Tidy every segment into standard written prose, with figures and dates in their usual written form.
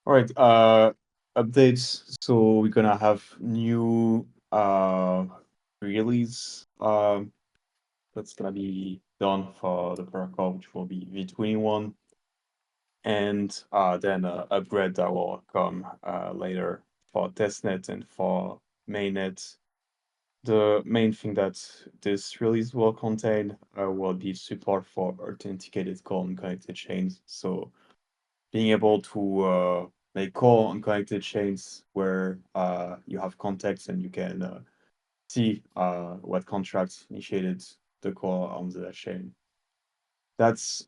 All right. Updates. So we're gonna have new release. That's gonna be done for the protocol, which will be V21, and then upgrade that will come later for testnet and for mainnet. The main thing that this release will contain will be support for authenticated call and connected chains. So being able to make call on connected chains where you have context and you can see what contracts initiated the call on the chain. That's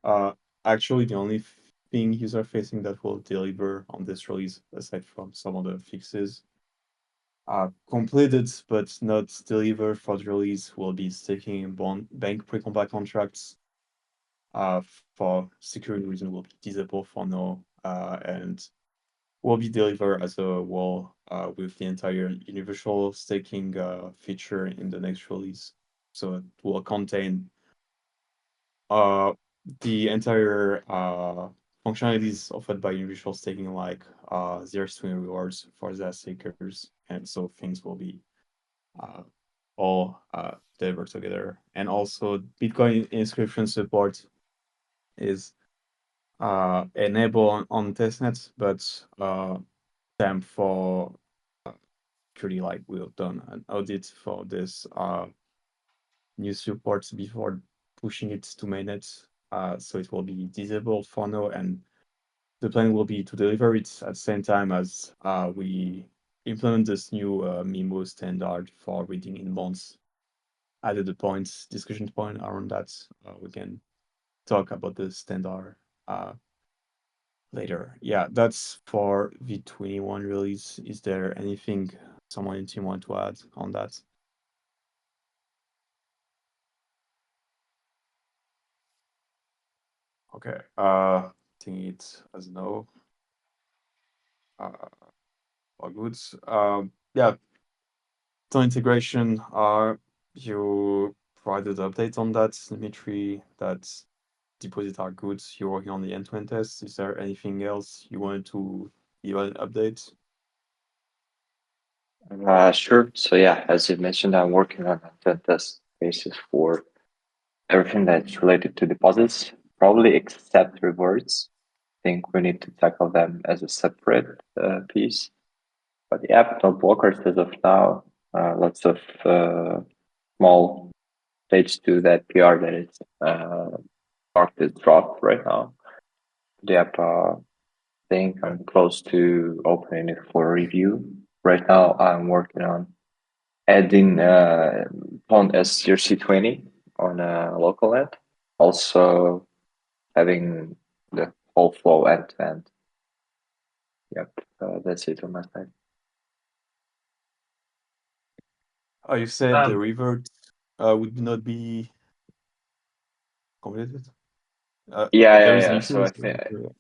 actually the only thing user facing that will deliver on this release, aside from some of the fixes. Completed but not delivered for the release will be staking bank pre-compile contracts. For security reason will be disabled for now, and will be delivered as a wall with the entire universal staking feature in the next release. So it will contain uh, the entire functionalities offered by universal staking, like zero swing rewards for the stakers, and so things will be uh, all delivered together. And also, Bitcoin inscription support is enabled on testnet, but time for pretty like we've done an audit for this new supports before pushing it to mainnet. So it will be disabled for now, and the plan will be to deliver it at the same time as we implement this new MIMO standard for reading in bonds. Added the points, discussion point around that. We can talk about the standard later. Yeah, that's for V21 release. Is there anything someone in team want to add on that? Okay, I think it's as no. All good. Yeah, so integration, you provided updates on that, Dimitri, that deposits are good. You're working on the end-to-end test. Is there anything else you wanted to give an update? Sure. So yeah, as you mentioned, I'm working on a test basis for everything that's related to deposits, probably except rewards. I think we need to tackle them as a separate piece. But yeah, no blockers as of now. Lots of small stage to that PR that is marked as dropped right now. The app think Yeah. I'm close to opening it for review. Right now, I'm working on adding Pond SRC20 on a local net. Also having the whole flow end to end. Yep, that's it on my side. You said the Um, revert would not be completed. Yeah, There yeah, is an yeah. issue So I with think the.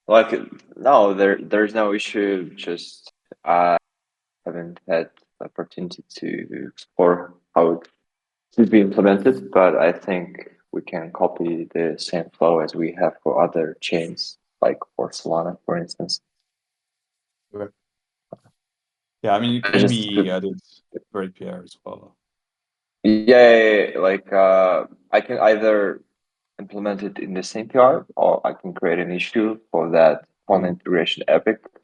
like no, there's no issue. Just I haven't had the opportunity to explore how it should be implemented, but I think we can copy the same flow as we have for other chains, like for Solana, for instance. Okay. Yeah, I mean it I can just be added for API as well. yeah, like I can either implement it in the same PR or I can create an issue for that on Mhm. integration epic. I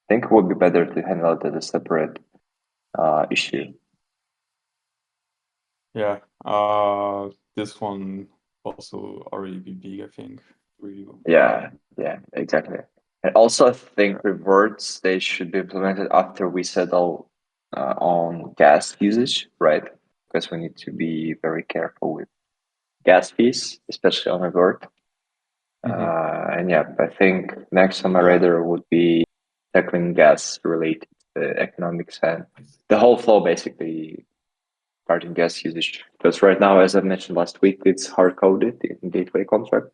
think it would be better to handle it as a separate issue. Yeah. This one also already be big, I think. Review. Yeah, exactly. And also, I Yeah. think rewards they should be implemented after we settle on gas usage, right? Because we need to be very careful with gas fees, especially on reward. Hmm. And yeah, I think next on my Yeah. radar would be tackling gas related economics and the whole flow basically starting gas usage. Because right now, as I mentioned last week, it's hard coded in gateway contract.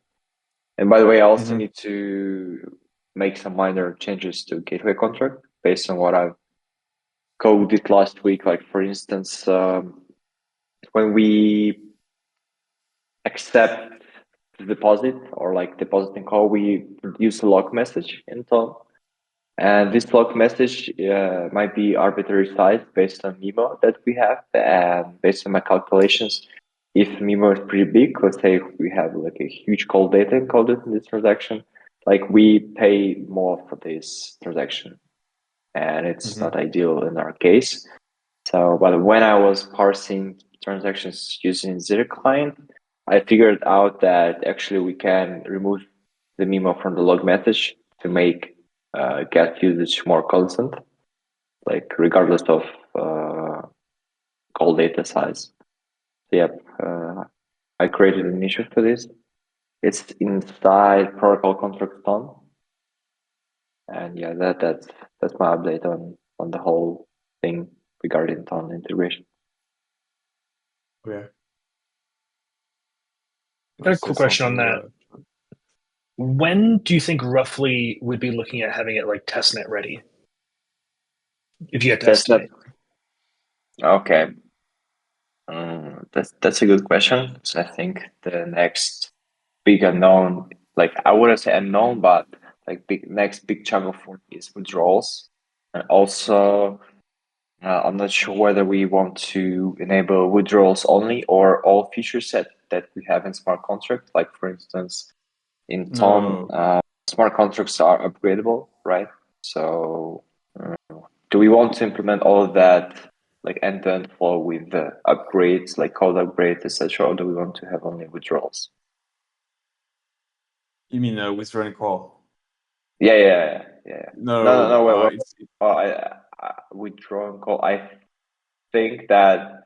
And by the way, I also Hmm. need to make some minor changes to gateway contract based on what I've coded last week. Like for instance, when we accept the deposit or like deposit and call, we produce a log message in Tone. And this log message might be arbitrary size based on MIMO that we have, and based on my calculations, if MIMO is pretty big, let's say if we have like a huge call data encoded in this transaction, like we pay more for this transaction, and it's Mm-hmm. not ideal in our case. So, but when I was parsing transactions using ZetaChain, I figured out that actually we can remove the MIMO from the log message to make get usage more constant, like regardless of call data size. So, yep, I created an issue for this. It's inside protocol contract tone, and yeah, that's my update on the whole thing regarding tone integration. Okay. I got a Say quick question on something. that. When do you think roughly we'd be looking at having it like testnet ready? If you had to That's not estimate. okay. That's a good question. So I think the next big unknown, like I wouldn't say unknown, but like next big chunk of work is withdrawals, and also I'm not sure whether we want to enable withdrawals only or all feature set that we have in smart contract. Like for instance, in Ton, No, smart contracts are upgradable, right? So do we want to implement all of that like end-to-end flow with the upgrades, like code upgrades, etc., or do we want to have only withdrawals? you mean withdrawing call? Yeah. No. No, Wait. it's Withdraw and call. I think that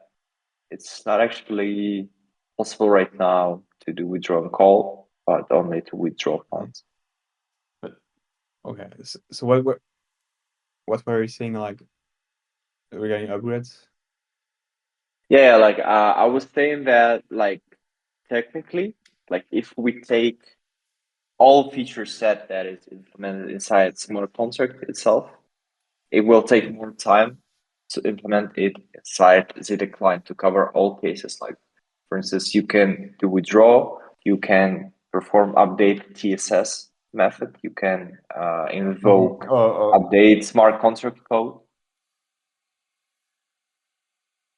it's not actually possible right now to do withdraw and call, but only to withdraw funds. but okay. So what were you saying like regarding upgrades? Yeah, like I was saying that like technically, like if we take all feature set that is implemented inside smart contract itself, it will take more time to implement it inside Zeta client to cover all cases. Like, for instance, you can do withdraw, you can perform update TSS method, you can invoke Oh, update smart contract code.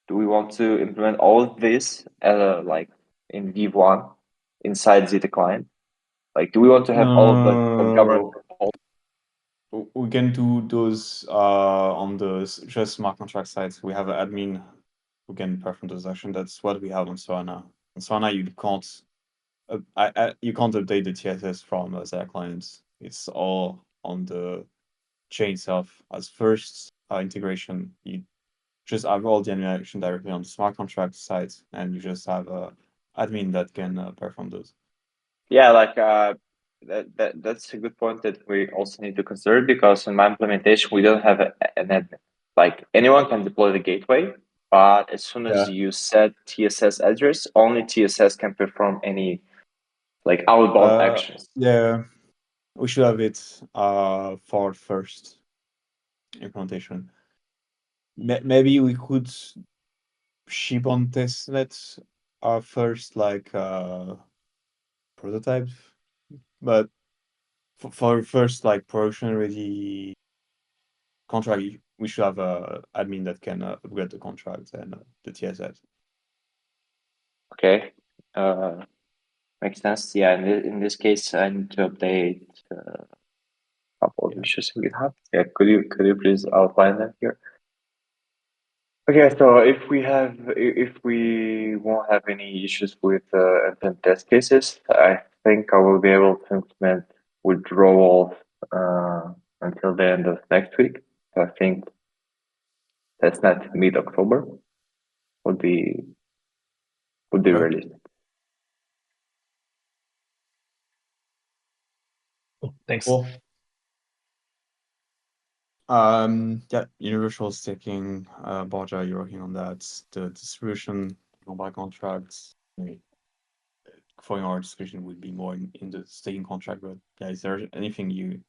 Do we want to implement all of this like in V1 inside Zeta client? Like, do we want to have all of the governance? no. We can do those on the just smart contract sites. We have an admin who can perform those actions. That's what we have on Solana. On Solana, you can't update the TSS from their clients. It's all on the chain itself. As first integration, you just have all the animation directly on the smart contract side, and you just have a admin that can perform those. Yeah, like that's a good point that we also need to consider because in my implementation we don't have an admin. Like anyone can deploy the gateway, but as soon as Yeah. you set TSS address, only TSS can perform any like outbound actions. Yeah, we should have it for first implementation. Maybe we could ship on testnet our first like prototype, but for first like production ready contract, we should have a admin that can upgrade the contract and the TSS. Okay, makes sense. Yeah, in this case, I need to update a couple of Yeah. issues in GitHub. Yeah, could you please outline them here? Okay, so if we won't have any issues with intent test cases, I think I will be able to implement withdrawals until the end of next week. I think that's not mid-October would be Okay. realistic. Thanks. Cool. Yeah, universal staking, Borja, you're working on that. The distribution, mobile contracts. For our discussion would be more in the staking contract, but yeah, is there anything you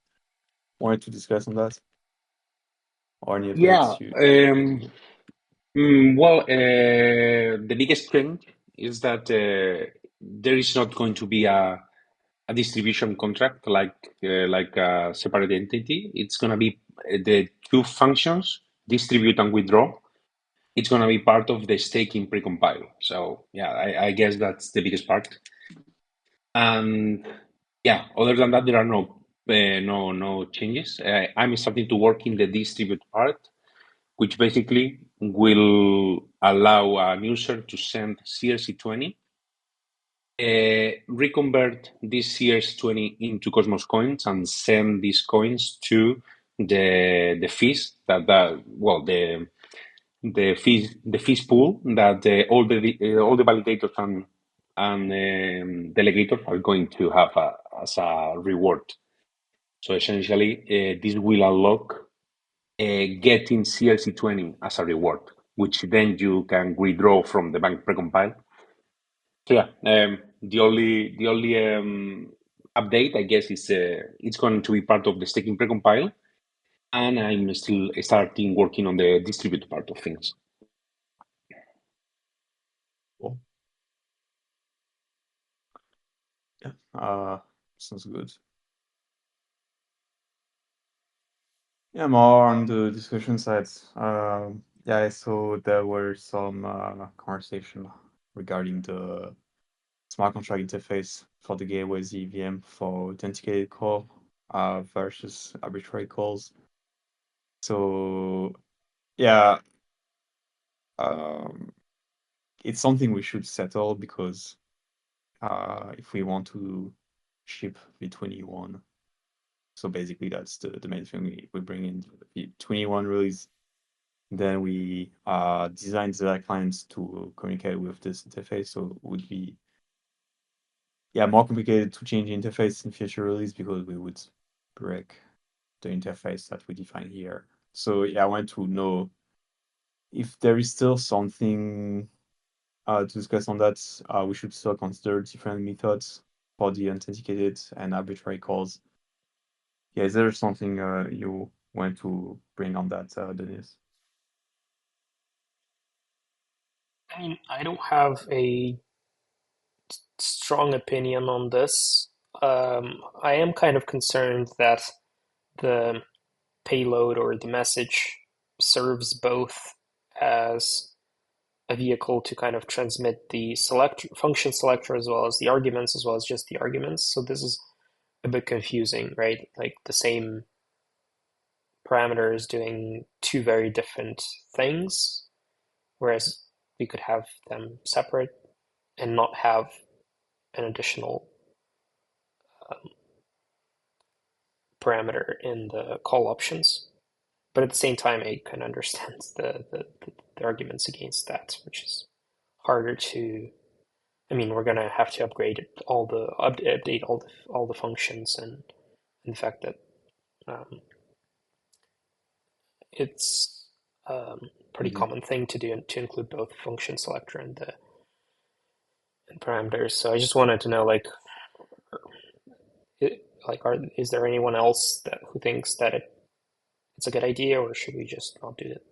wanted to discuss on that? Or any Yeah. updates you Well, the biggest trend is that there is not going to be a a distribution contract like a separate entity. It's going to be the two functions, distribute and withdraw. It's going to be part of the staking precompile. So yeah, I guess that's the biggest part. And yeah, other than that, there are no changes. I'm starting to work in the distribute part, which basically will allow a user to send CRC20, reconvert this CRC20 into Cosmos coins and send these coins to the fees the fees pool that all the validators and delegators are going to have as a reward. So essentially, this will unlock getting CRC20 as a reward, which then you can withdraw from the bank precompile. So yeah, the only update, I guess, is it's going to be part of the staking precompile, and I'm still starting working on the distribute part of things. Cool. Yeah, sounds good. Yeah, more on the discussion side. Yeah, I saw there were some conversation regarding the smart contract interface for the gateway EVM for authenticated call versus arbitrary calls. So yeah, it's something we should settle because if we want to ship V21, so basically that's the main thing we bring in V21 release. Then we design the clients to communicate with this interface, so it would be more complicated to change the interface in future release because we would break the interface that we define here. So I want to know if there is still something to discuss on that. We should still consider different methods for the authenticated and arbitrary calls. Yeah, is there something you want to bring on that, Dennis? I mean, I don't have a strong opinion on this. I am kind of concerned that the payload or the message serves both as a vehicle to kind of transmit the function selector as well as the arguments as well as just the arguments. So this is a bit confusing, right? Like the same parameters doing two very different things, whereas we could have them separate and not have an additional parameter in the call options. But at the same time, I can understand the arguments against that, which is harder to. I mean, we're gonna have to upgrade update all the functions, and in fact that it's pretty common thing to do to include both function selector and the parameters. So I just wanted to know, like, is there anyone else who thinks that it's a good idea, or should we just not do it?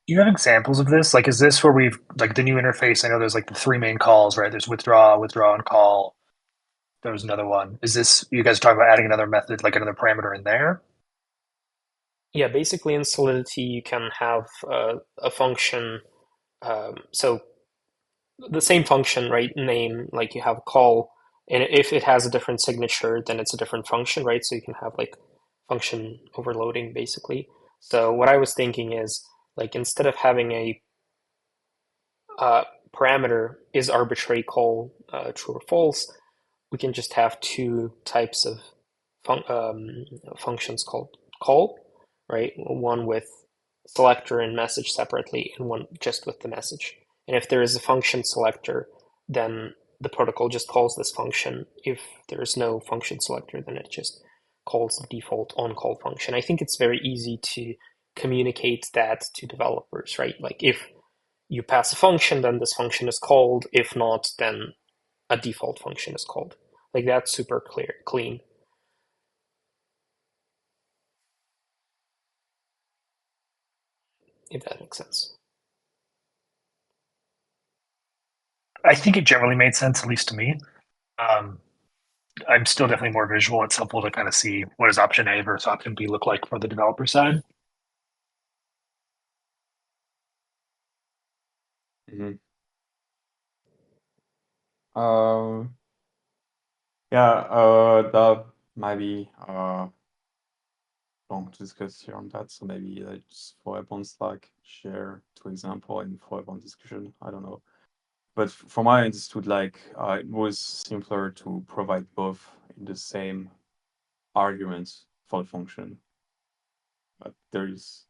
Do you have examples of this? Like, is this where we've like the new interface? I know there's like the three main calls, right? There's withdraw, and call. There was another one. Is this you guys talking about adding another method, like another parameter in there? Yeah, basically in Solidity you can have a function. So the same function, right? Name, like you have a call, and if it has a different signature, then it's a different function, right? So you can have like function overloading, basically. So what I was thinking is, like, instead of having a parameter is arbitrary call true or false, we can just have two types of functions called call, right? One with selector and message separately, and one just with the message. And if there is a function selector, then the protocol just calls this function. If there is no function selector, then it just calls the default on-call function. I think it's very easy to communicate that to developers, right? Like if you pass a function, then this function is called. If not, then a default function is called. Like that's super clean. If that makes sense. I think it generally made sense, at least to me. I'm still definitely more visual. It's helpful to kind of see what does option A versus option B look like for the developer side. Mm-hmm. Um, yeah, that might be long to discuss here on that. So maybe let's follow up on Slack, share two example and follow up on discussion. I don't know. But from what I understood, like it was simpler to provide both in the same arguments for the function. But there is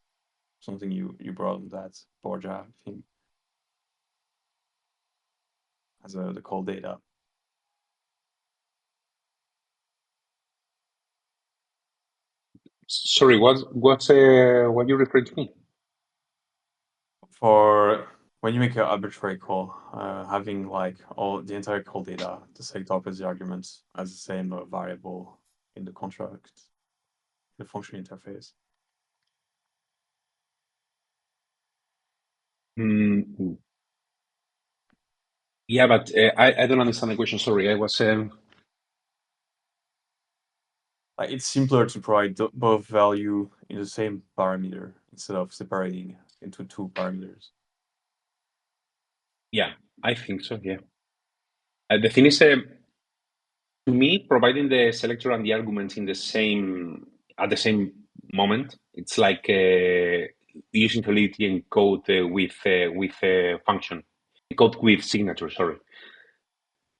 something you brought on that, Borja, I think, as the call data. Sorry, what you referring to me? For when you make an arbitrary call, having like all the entire call data, the select opposite arguments as the same variable in the contract, the function interface. Yeah, but I don't understand the question. Sorry, I was. It's simpler to provide both value in the same parameter instead of separating into two parameters. Yeah, I think so. Yeah. The thing is, to me, providing the selector and the arguments in the same at the same moment, it's like using solidity and code with function, code with signature. Sorry.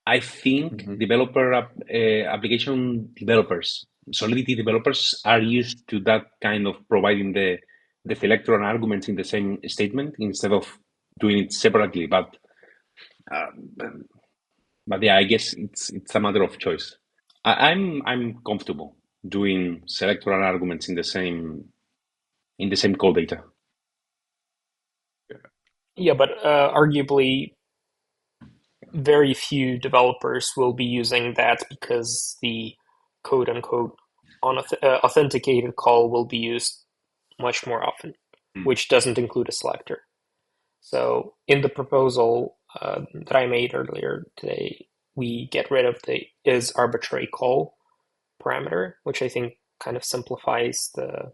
I think application developers, Solidity developers are used to that kind of providing the selector and arguments in the same statement instead of doing it separately. But yeah, I guess it's a matter of choice. I'm comfortable doing selector and arguments in the same code data. Yeah, but arguably, very few developers will be using that because the quote unquote authenticated call will be used much more often, which doesn't include a selector. So in the proposal that I made earlier today, we get rid of the is arbitrary call parameter, which I think kind of simplifies the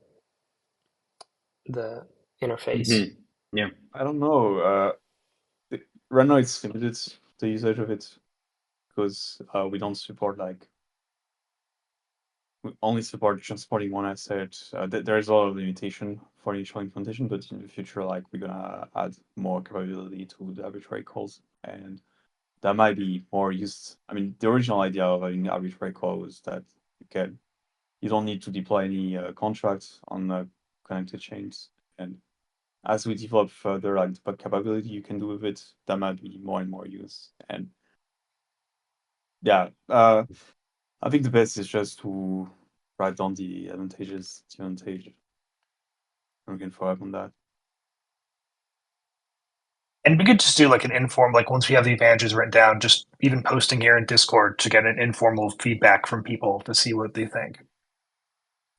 interface. Yeah. I don't know. Right now it's limited the usage of it because we don't support we only support transporting one asset. There's a lot of limitation for initial implementation, but in the future, like we're gonna add more capability to the arbitrary calls, and that might be more used. I mean, the original idea of having arbitrary call was that you don't need to deploy any contracts on connected chains, and as we develop further, like the capability you can do with it, that might be more and more used. And yeah, I think the best is just to write down the advantages, disadvantages, and we can follow up on that. And we could just do like an inform, like once we have the advantages written down, just even posting here in Discord to get an informal feedback from people to see what they think.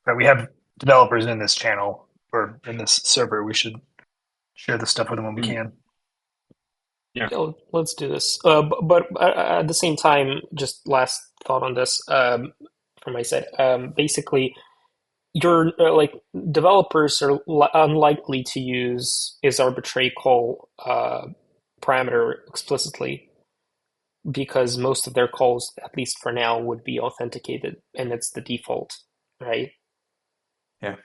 Right, we have developers in this channel or in this server. We should share the stuff with them when we can. Yeah, let's do this. But at the same time, just last thought on this from my side. Basically, you're like developers are unlikely to use is arbitrary call parameter explicitly because most of their calls, at least for now, would be authenticated, and it's the default, right? Yeah.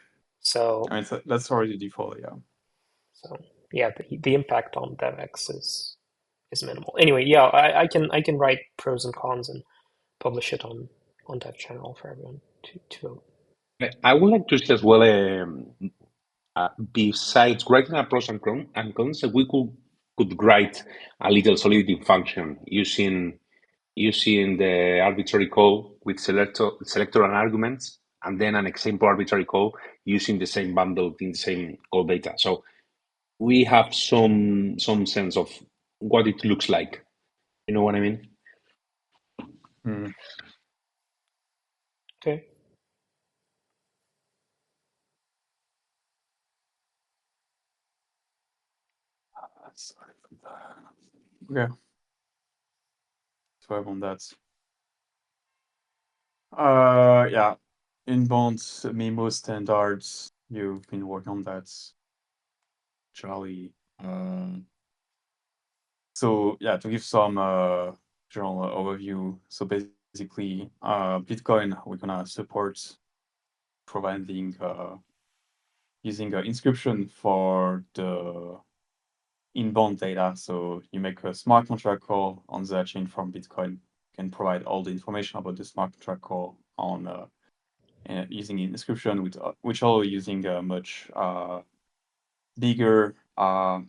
So I mean, that's already default, yeah. So yeah, the impact on DevX is minimal. Anyway, yeah, I can write pros and cons and publish it on Dev Channel for everyone to vote. I would like to say as well, besides writing a pros and cons, we could write a little Solidity function using the arbitrary call with selector and arguments, and then an example arbitrary call using the same bundle in the same code data. So we have some sense of what it looks like. You know what I mean? Okay. Okay. to have on that. Yeah, inbound MIMO standards. You've been working on that, Charlie. So yeah, to give some general overview. So basically, Bitcoin, we're gonna support providing using inscription for the inbound data. So you make a smart contract call on the chain from Bitcoin, can provide all the information about the smart contract call on using inscription, which are using a much bigger to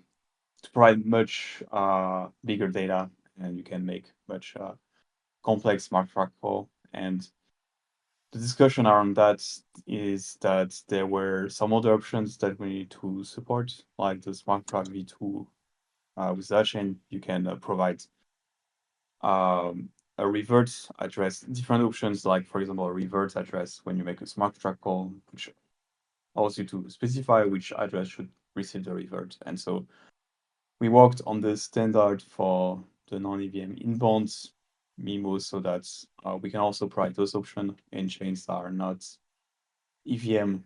provide much bigger data, and you can make much complex smart contract call. And the discussion around that is that there were some other options that we need to support, like the smart contract v2. With ZetaChain, you can provide a revert address, different options, like for example, a revert address when you make a smart contract call, which allows you to specify which address should receive the revert. And so we worked on the standard for the non-EVM inbound MIMO so that we can also provide those options in chains that are not EVM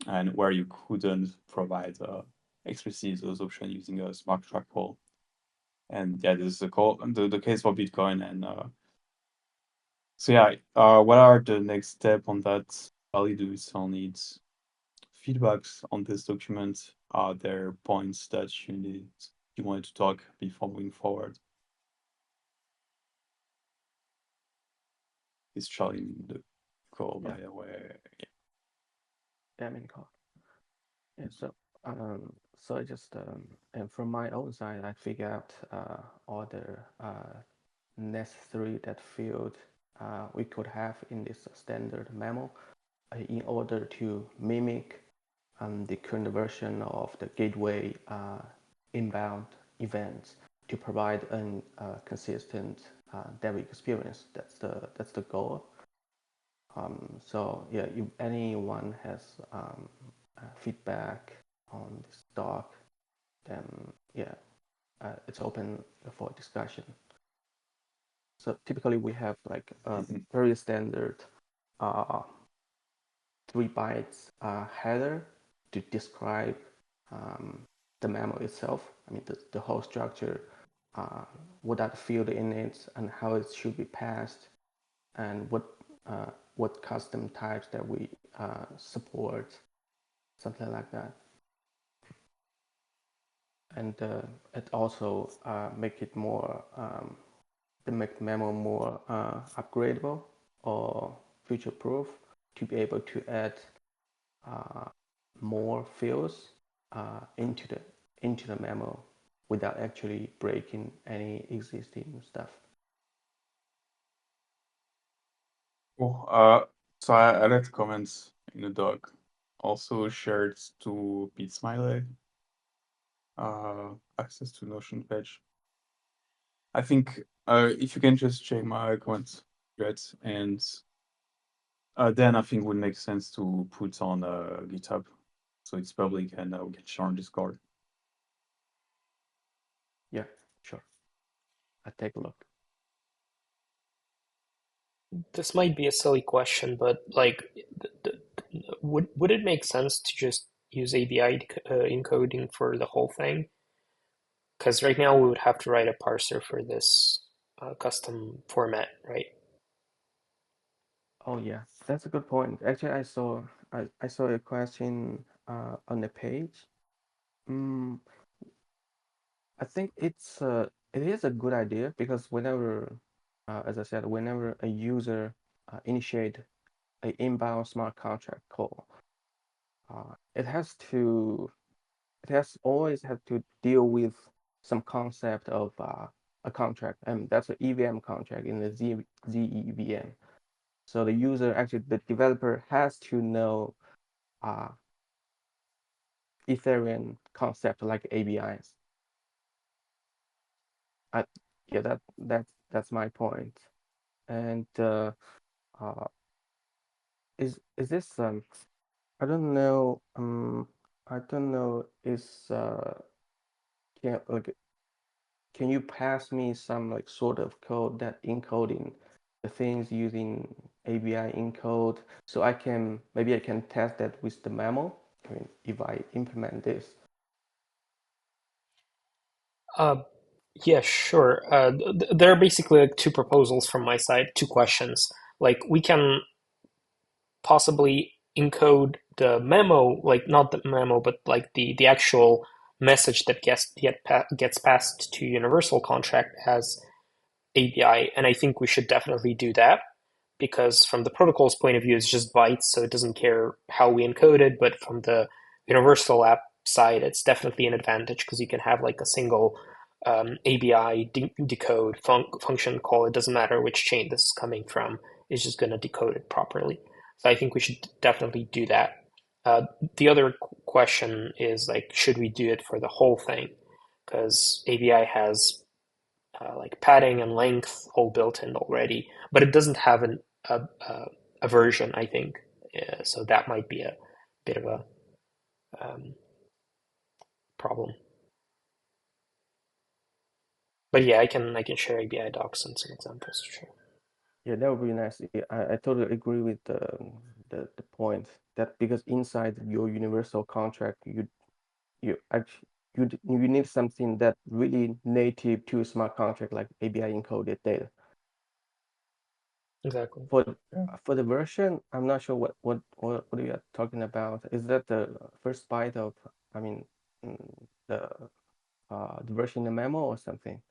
and where you couldn't provide explicitly those options using a smart contract call. And yeah, this is the case for Bitcoin. And so yeah, what are the next step on that? Ali, do we still need feedbacks on this document? Are there points that you wanted to talk before moving forward? Is Charlie in the call, by the way? Yeah, I'm in the call. Yeah, so I just and from my own side, I figure out all the necessary that field we could have in this standard memo in order to mimic the current version of the gateway inbound events to provide a consistent dev experience. That's the goal. So yeah, if anyone has feedback on this doc, then yeah, it's open for discussion. So typically we have like a very standard 3 bytes header to describe the memo itself. I mean the whole structure, what that field in it, and how it should be passed, and what custom types that we support, something like that. And it also make it more make memo more upgradable or future proof to be able to add more fields into the memo without actually breaking any existing stuff. Cool. So I added comments in the doc, also shared to BitSmiley, access to Notion page. I think if you can just check my comments, great, and then I think it would make sense to put on GitHub, so it's public and we can share on Discord. Yeah, sure. I'll take a look. This might be a silly question, but like, would it make sense to just use ABI encoding for the whole thing? Because right now we would have to write a parser for this custom format, right? Oh yeah, that's a good point. Actually, I saw a question on the page. I think it is a good idea because whenever, as I said, whenever a user initiate an inbound smart contract call, it always have to deal with some concept of a contract, and that's an EVM contract in the ZEVM. So the user, actually the developer, has to know Ethereum concept like ABIs. Yeah, that's my point. And is this I don't know I don't know is can you pass me some like sort of code that encoding the things using ABI encode so I can maybe I can test that with the memo? I mean, if I implement this. Yeah, sure. There are basically like two proposals from my side, two questions. Like we can possibly encode the memo, like not the memo, but like the actual message that gets passed to universal contract as ABI, and I think we should definitely do that because from the protocol's point of view, it's just bytes, so it doesn't care how we encode it. But from the universal app side, it's definitely an advantage because you can have like a single ABI decode function call. It doesn't matter which chain this is coming from; it's just going to decode it properly. So I think we should definitely do that. The other question is like, should we do it for the whole thing? Because ABI has like padding and length all built in already, but it doesn't have a version, I think. So that might be a bit of a problem. But yeah, I can share ABI docs and some examples for sure. Yeah, that would be nice. Yeah, I totally agree with the point that because inside your universal contract, you actually you need something that really native to a smart contract like ABI encoded data. Exactly. For the version, I'm not sure what you are talking about. Is that the first byte of I mean the version in the memo or something?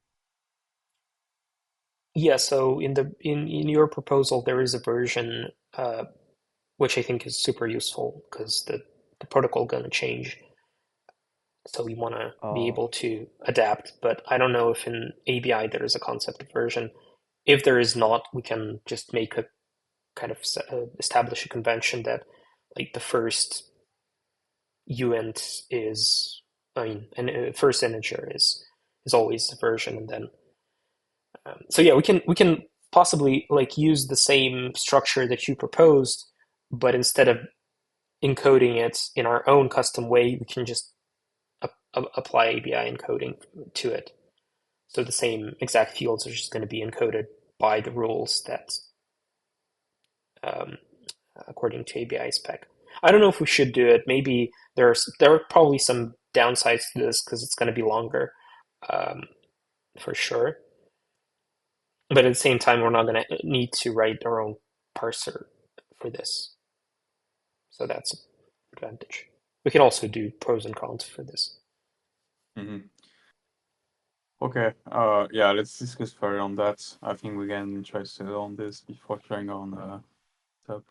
Yeah. So in your proposal, there is a version which I think is super useful because the protocol gonna change. So we want to be able to adapt, but I don't know if in ABI there is a concept of version. If there is not, we can just make a kind of establish a convention that like the first uint is, I mean, and first integer is always the version, and then so yeah, we can possibly like use the same structure that you proposed, but instead of encoding it in our own custom way, we can just apply ABI encoding to it. So the same exact fields are just going to be encoded by the rules that um, according to ABI spec. I don't know if we should do it. Maybe there are probably some downsides to this because it's going to be longer, um, for sure. But at the same time, we're not going to need to write our own parser for this, so that's an advantage. We can also do pros and cons for this. Mm-hmm. Okay. Yeah. Let's discuss further on that. I think we get interested on this before trying on top.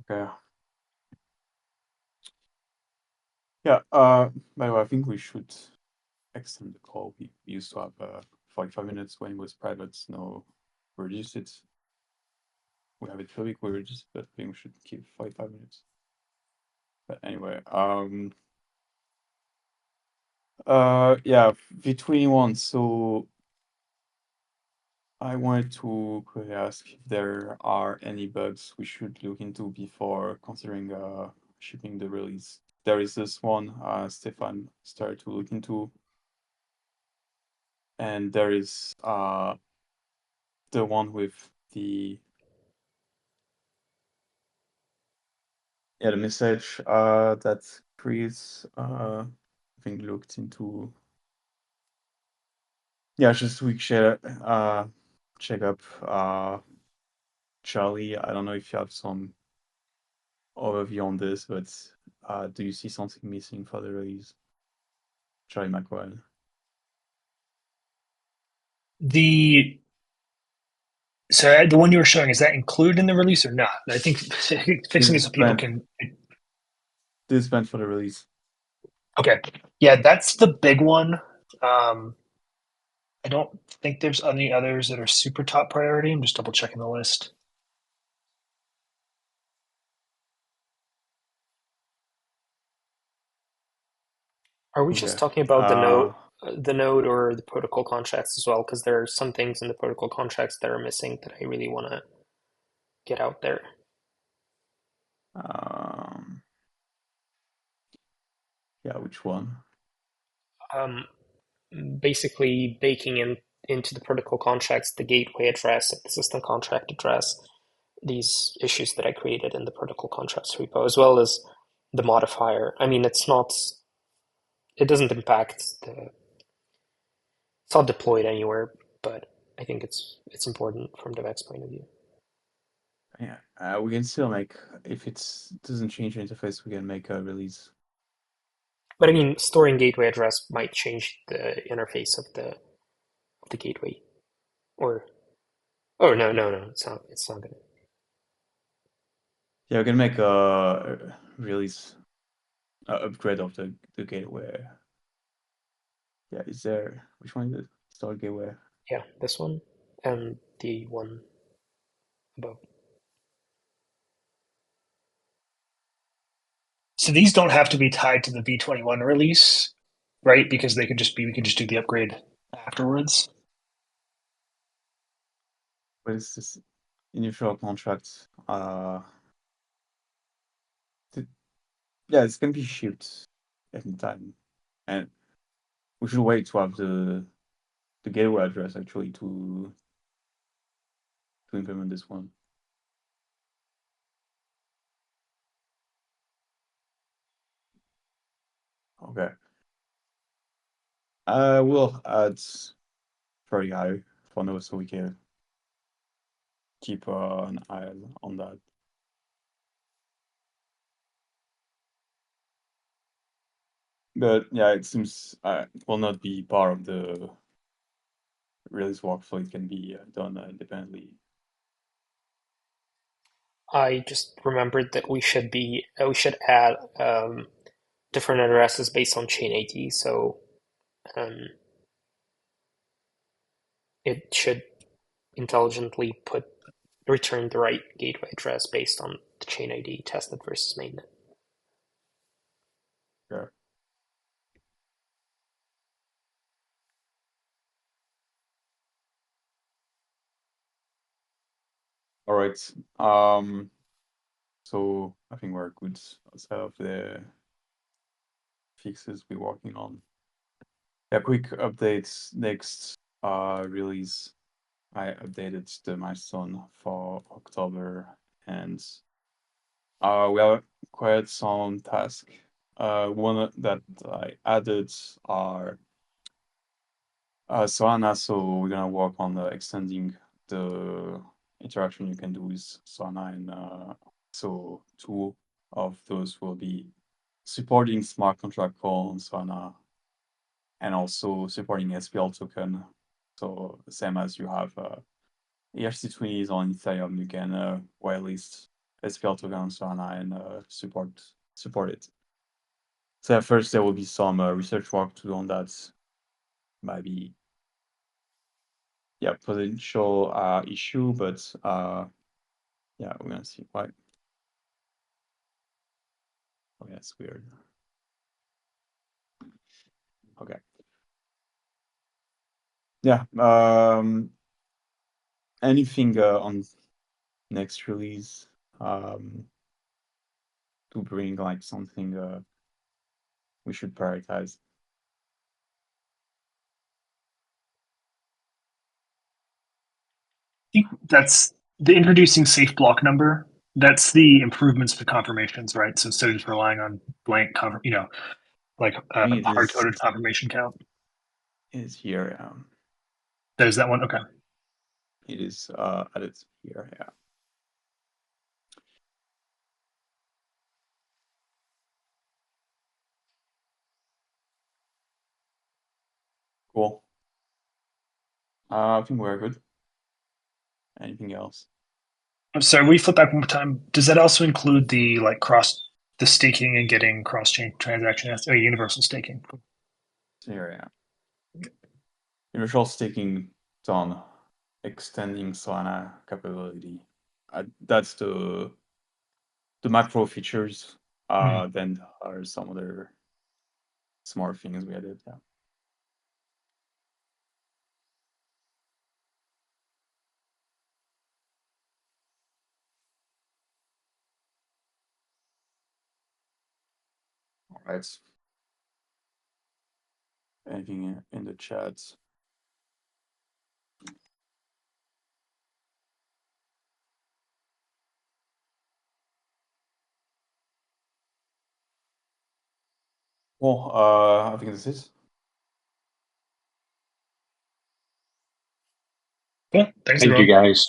Okay. Yeah. By the way, I think we should extend the call. We used to have 45 minutes when it was private. Now we reduced it. We have it public. We reduced it, but I think we should keep 45 minutes. But anyway, yeah, V21. So I wanted to quickly ask if there are any bugs we should look into before considering shipping the release. There is this one Stefan started to look into, and there is the one with the message that Chris I think looked into. Yeah, just we check up Charlie. I don't know if you have some overview on this, but do you see something missing for the release? Charlie McWell. The So the one you were showing, is that included in the release or not? I think fixing it so people can. This is meant for the release. Okay, yeah, that's the big one. I don't think there's any others that are super top priority. I'm just double checking the list. Are we just talking about the node? the node or the protocol contracts as well, because there are some things in the protocol contracts that are missing that I really want to get out there. Yeah, which one? Basically baking into the protocol contracts the gateway address and the system contract address, these issues that I created in the protocol contracts repo, as well as the modifier. I mean, it doesn't impact it's not deployed anywhere, but I think it's important from DevX point of view. Yeah, we can still make, if it doesn't change the interface, we can make a release. But I mean, storing gateway address might change the interface of the gateway, or no, it's not gonna. Yeah, we can make a release upgrade of the gateway. Yeah, is there, which one is it? Store gateway. Yeah, this one and the one above. So these don't have to be tied to the V21 release, right? Because we can just do the upgrade afterwards. What is this initial contract? Yeah, it's gonna be shipped any time, and we should wait to have the gateway address actually to implement this one. Okay. We'll add pretty high for now, so we can keep an eye on that. But yeah, it seems it will not be part of the release workflow. It can be done independently. I just remembered that we should add different addresses based on chain ID, so it should intelligently return the right gateway address based on the chain ID tested versus mainnet. Sure. All right. So I think we're good outside of the fixes we're working on. Yeah, quick updates. Next release, I updated the milestone for October, and we have quite some tasks. One that I added are Solana, so we're gonna work on extending the interaction you can do with Solana, and so two of those will be supporting smart contract call on Solana, and also supporting SPL token. So same as you have ERC20s on Ethereum, you can whitelist SPL token on Solana and support it. So at first there will be some research work to do on that. Maybe, yeah, potential issue, but yeah, we're gonna see why. Oh, yeah, it's weird. Okay. Yeah. Anything on next release to bring like something we should prioritize? I think that's the introducing safe block number. That's the improvements to confirmations, right? So instead of just relying on blank, like hard-coded confirmation count. It is here. There's that one. Okay. It is added here. Yeah. Cool. I think we're good. Anything else? I'm sorry, we flip back one more time. Does that also include the the staking and getting cross-chain transaction universal staking? Here, yeah. Universal staking done. Extending Solana capability. That's the macro features. Then there are some other smart things we added. Yeah. Right. Anything in the chat? Well, I think this is. Cool. Thanks, Thank you, everyone. guys.